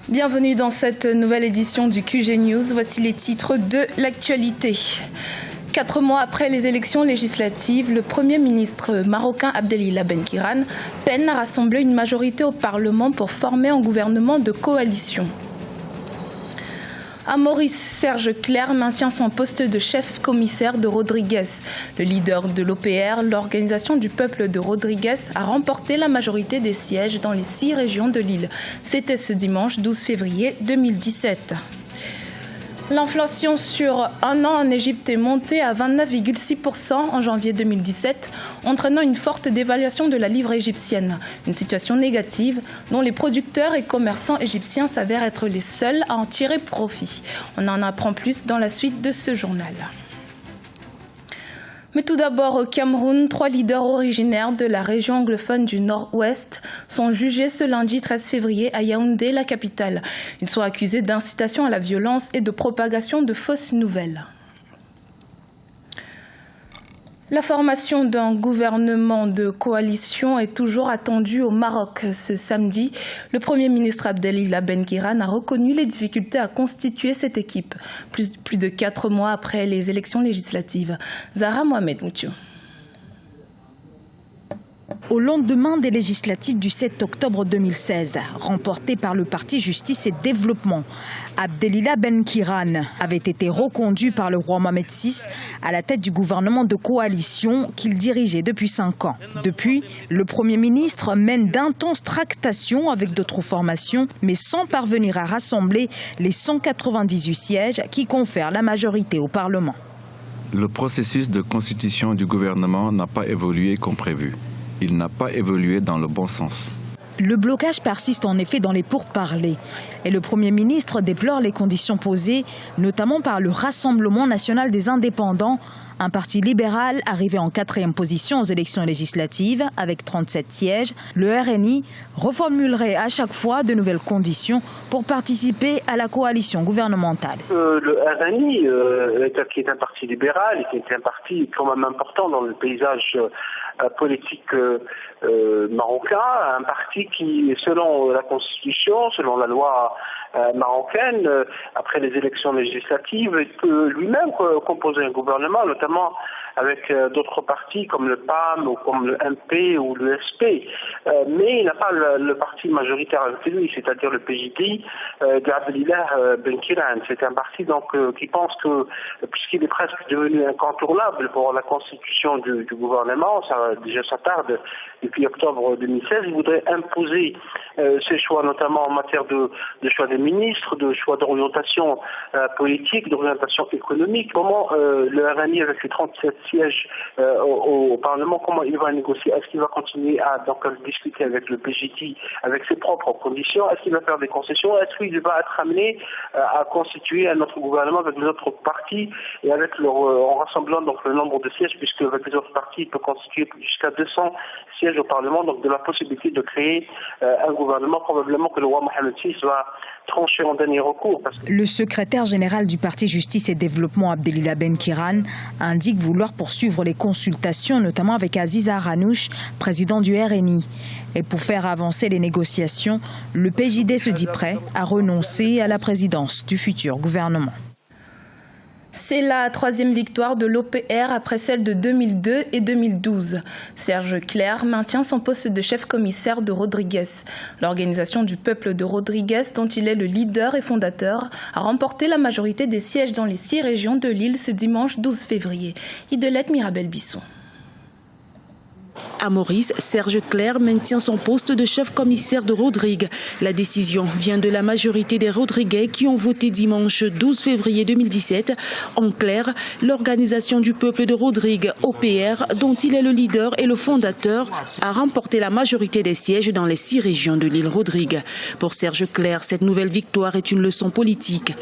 Bienvenue dans cette nouvelle édition du QG News. Voici les titres de l'actualité. 4 mois après les élections législatives, le Premier ministre marocain Abdelilah Benkiran peine à rassembler une majorité au Parlement pour former un gouvernement de coalition. À Maurice, Serge Clerc maintient son poste de chef commissaire de Rodrigues. Le leader de l'OPR, l'Organisation du peuple de Rodrigues, a remporté la majorité des sièges dans les 6 régions de l'île. C'était ce dimanche 12 février 2017. L'inflation sur un an en Égypte est montée à 29,6% en janvier 2017, entraînant une forte dévaluation de la livre égyptienne. Une situation négative dont les producteurs et commerçants égyptiens s'avèrent être les seuls à en tirer profit. On en apprend plus dans la suite de ce journal. Mais tout d'abord, au Cameroun, 3 leaders originaires de la région anglophone du Nord-Ouest sont jugés ce lundi 13 février à Yaoundé, la capitale. Ils sont accusés d'incitation à la violence et de propagation de fausses nouvelles. La formation d'un gouvernement de coalition est toujours attendue au Maroc. Ce samedi, le Premier ministre Abdelilah Benkiran a reconnu les difficultés à constituer cette équipe, plus de 4 mois après les élections législatives. Zahra Mohamed Moutiou. Au lendemain des législatives du 7 octobre 2016, remportées par le parti Justice et Développement, Abdelilah Benkiran avait été reconduit par le roi Mohamed VI à la tête du gouvernement de coalition qu'il dirigeait depuis 5 ans. Depuis, le Premier ministre mène d'intenses tractations avec d'autres formations, mais sans parvenir à rassembler les 198 sièges qui confèrent la majorité au Parlement. Le processus de constitution du gouvernement n'a pas évolué comme prévu. Il n'a pas évolué dans le bon sens. Le blocage persiste en effet dans les pourparlers. Et le Premier ministre déplore les conditions posées, notamment par le Rassemblement national des indépendants, un parti libéral arrivé en 4e position aux élections législatives avec 37 sièges. Le RNI reformulerait à chaque fois de nouvelles conditions pour participer à la coalition gouvernementale. Le RNI, qui est un parti libéral, qui est un parti quand même important dans le paysage politique marocain, un parti qui, selon la Constitution, selon la loi marocaine, après les élections législatives, peut lui-même composer un gouvernement, notamment avec d'autres partis comme le PAM ou comme le MP ou le SP. Mais il n'a pas le parti majoritaire avec lui, c'est-à-dire le PJD d'Abdelilah Benkiran. C'est un parti donc qui pense que, puisqu'il est presque devenu incontournable pour la constitution du gouvernement, ça tarde depuis octobre 2016, il voudrait imposer ses choix, notamment en matière de choix des ministres, de choix d'orientation politique, d'orientation économique. Comment le RNI, avec les 37 sièges au Parlement, comment il va négocier? Est-ce qu'il va continuer à discuter avec le PJD, avec ses propres conditions? Est-ce qu'il va faire des concessions? Est-ce qu'il va être amené à constituer un autre gouvernement avec les autres partis et en rassemblant donc le nombre de sièges, puisque avec les autres partis, il peut constituer jusqu'à 200 sièges au Parlement, donc de la possibilité de créer un gouvernement, probablement que le roi Mohamed VI va trancher en dernier recours. Le secrétaire général du parti Justice et Développement, Abdelilah Benkiran, indique vouloir poursuivre les consultations, notamment avec Aziz Aranouch, président du RNI. Et pour faire avancer les négociations, le PJD se dit prêt à renoncer à la présidence du futur gouvernement. C'est la 3e victoire de l'OPR après celle de 2002 et 2012. Serge Clerc maintient son poste de chef commissaire de Rodrigues. L'Organisation du peuple de Rodrigues, dont il est le leader et fondateur, a remporté la majorité des sièges dans les 6 régions de l'île ce dimanche 12 février. Idelette Mirabel-Bisson. À Maurice, Serge Clerc maintient son poste de chef-commissaire de Rodrigues. La décision vient de la majorité des Rodriguais qui ont voté dimanche 12 février 2017. En clair, l'Organisation du peuple de Rodrigues, OPR, dont il est le leader et le fondateur, a remporté la majorité des sièges dans les 6 régions de l'île Rodrigue. Pour Serge Clerc, cette nouvelle victoire est une leçon politique.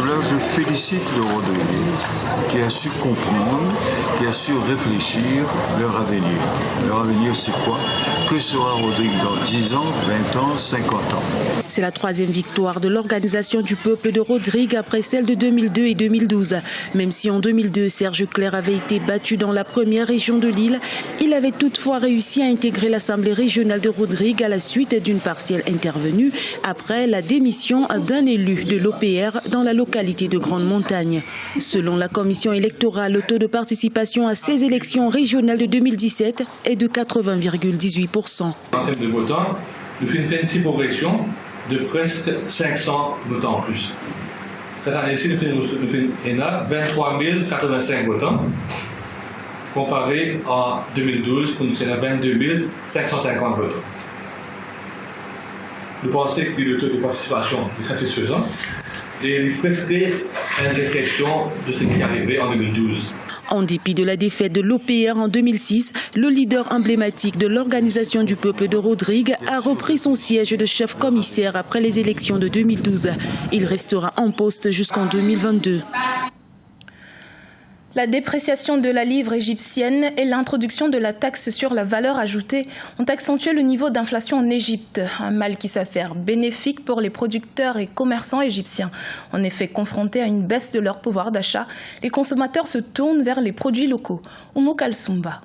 Là, je félicite le Rodrigues qui a su comprendre, qui a su réfléchir leur avenir. Leur avenir, c'est quoi? Que sera Rodrigue dans 10 ans, 20 ans, 50 ans? C'est la troisième victoire de l'Organisation du peuple de Rodrigue après celle de 2002 et 2012. Même si en 2002, Serge Clair avait été battu dans la première région de l'île, il avait toutefois réussi à intégrer l'Assemblée régionale de Rodrigue à la suite d'une partielle intervenue après la démission d'un élu de l'OPR dans la localité de Grande Montagne. Selon la commission électorale, le taux de participation à ces élections régionales de 2017 est de 80,18%. En termes de votants, nous faisons une progression de presque 500 votants en plus. Cette année-ci, nous faisons 23 085 votants, comparé en 2012, où nous faisons 22 550 votants. Nous pensons que le taux de participation est satisfaisant et il prescrit une réflexion de ce qui arrivait en 2012. En dépit de la défaite de l'OPR en 2006, le leader emblématique de l'Organisation du peuple de Rodrigue a repris son siège de chef commissaire après les élections de 2012. Il restera en poste jusqu'en 2022. La dépréciation de la livre égyptienne et l'introduction de la taxe sur la valeur ajoutée ont accentué le niveau d'inflation en Égypte, un mal qui s'avère bénéfique pour les producteurs et commerçants égyptiens. En effet, confrontés à une baisse de leur pouvoir d'achat, les consommateurs se tournent vers les produits locaux. Oumou Kalsoumba.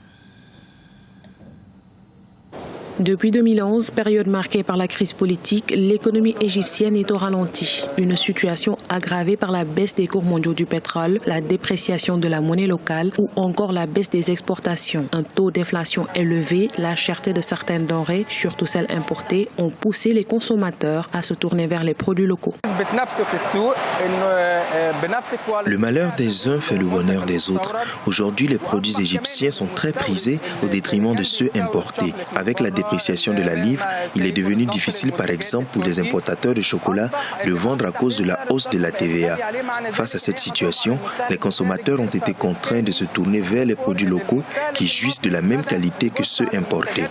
Depuis 2011, période marquée par la crise politique, l'économie égyptienne est au ralenti. Une situation aggravée par la baisse des cours mondiaux du pétrole, la dépréciation de la monnaie locale ou encore la baisse des exportations. Un taux d'inflation élevé, la cherté de certaines denrées, surtout celles importées, ont poussé les consommateurs à se tourner vers les produits locaux. Le malheur des uns fait le bonheur des autres. Aujourd'hui, les produits égyptiens sont très prisés au détriment de ceux importés. Avec la dépréciation de la livre, il est devenu difficile, par exemple, pour les importateurs de chocolat de vendre à cause de la hausse de la TVA. Face à cette situation, les consommateurs ont été contraints de se tourner vers les produits locaux qui jouissent de la même qualité que ceux importés.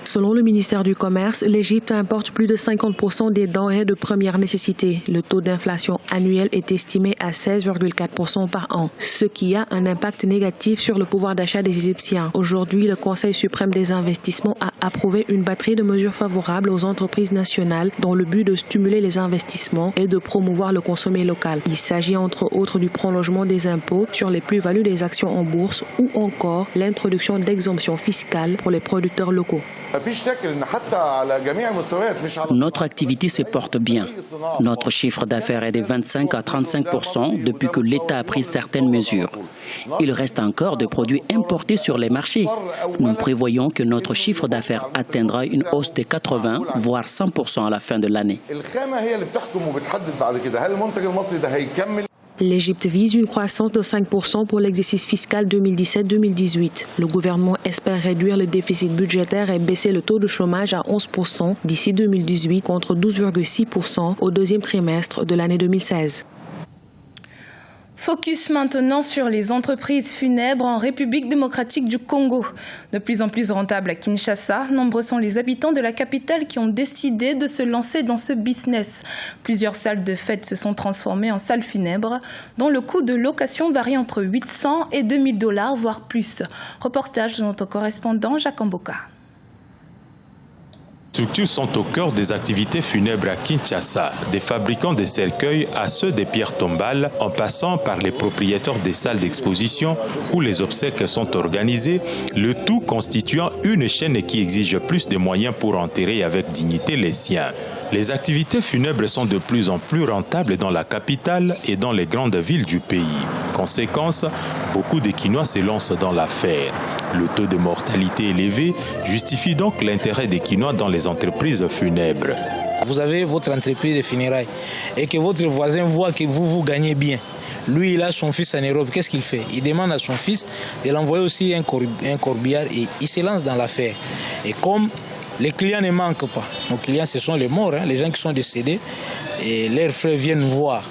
Selon le ministère du Commerce, l'Égypte importe plus de 50% des denrées de première nécessité. Le taux d'inflation annuel est estimé à 16,4% par an, ce qui a un impact négatif sur le pouvoir d'achat des Égyptiens. Aujourd'hui, le Conseil suprême des investissements a approuvé une batterie de mesures favorables aux entreprises nationales dans le but de stimuler les investissements et de promouvoir le consommé local. Il s'agit entre autres du prolongement des impôts sur les plus-values des actions en bourse ou encore l'introduction d'exemptions fiscales pour les producteurs locaux. Notre activité se porte bien. Notre chiffre d'affaires est de 25 à 35% depuis que l'État a pris certaines mesures. Il reste encore des produits importés sur les marchés. Nous prévoyons que notre chiffre d'affaires atteindra une hausse de 80 voire 100% à la fin de l'année. L'Égypte vise une croissance de 5% pour l'exercice fiscal 2017-2018. Le gouvernement espère réduire le déficit budgétaire et baisser le taux de chômage à 11% d'ici 2018 contre 12,6% au deuxième trimestre de l'année 2016. Focus maintenant sur les entreprises funèbres en République démocratique du Congo. De plus en plus rentables à Kinshasa, nombreux sont les habitants de la capitale qui ont décidé de se lancer dans ce business. Plusieurs salles de fête se sont transformées en salles funèbres, dont le coût de location varie entre 800 et 2000 $, voire plus. Reportage de notre correspondant Jacques Amboka. Les structures sont au cœur des activités funèbres à Kinshasa, des fabricants de cercueils à ceux des pierres tombales, en passant par les propriétaires des salles d'exposition où les obsèques sont organisées, le tout constituant une chaîne qui exige plus de moyens pour enterrer avec dignité les siens. Les activités funèbres sont de plus en plus rentables dans la capitale et dans les grandes villes du pays. Conséquence, beaucoup de Kinois se lancent dans l'affaire. Le taux de mortalité élevé justifie donc l'intérêt des Kinois dans les entreprises funèbres. Vous avez votre entreprise de funérailles et que votre voisin voit que vous gagnez bien. Lui, il a son fils en Europe. Qu'est-ce qu'il fait? Il demande à son fils de l'envoyer aussi un corbillard et il se lance dans l'affaire. Et comme les clients ne manquent pas, nos clients, ce sont les morts, les gens qui sont décédés, et leurs frères viennent voir.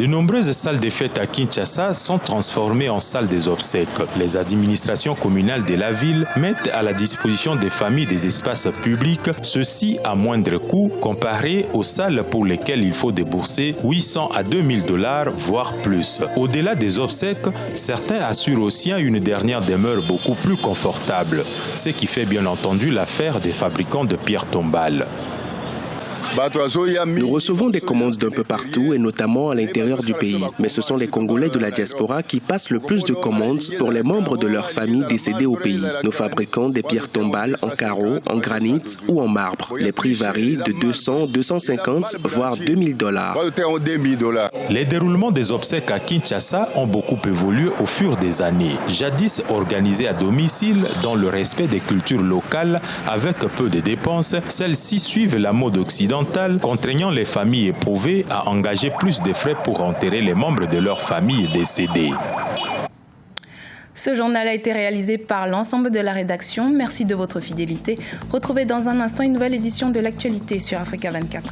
De nombreuses salles des fêtes à Kinshasa sont transformées en salles des obsèques. Les administrations communales de la ville mettent à la disposition des familles des espaces publics, ceci à moindre coût comparé aux salles pour lesquelles il faut débourser 800 à 2000 $, voire plus. Au-delà des obsèques, certains assurent aussi une dernière demeure beaucoup plus confortable, ce qui fait bien entendu l'affaire des fabricants de pierres tombales. Nous recevons des commandes d'un peu partout et notamment à l'intérieur du pays. Mais ce sont les Congolais de la diaspora qui passent le plus de commandes pour les membres de leur famille décédés au pays. Nous fabriquons des pierres tombales en carreau, en granit ou en marbre. Les prix varient de 200, 250 voire 2000 $. Les déroulements des obsèques à Kinshasa ont beaucoup évolué au fur des années. Jadis organisées à domicile, dans le respect des cultures locales, avec peu de dépenses, celles-ci suivent la mode occidentale, contraignant les familles éprouvées à engager plus de frais pour enterrer les membres de leur famille décédés. Ce journal a été réalisé par l'ensemble de la rédaction. Merci de votre fidélité. Retrouvez dans un instant une nouvelle édition de l'actualité sur Africa 24.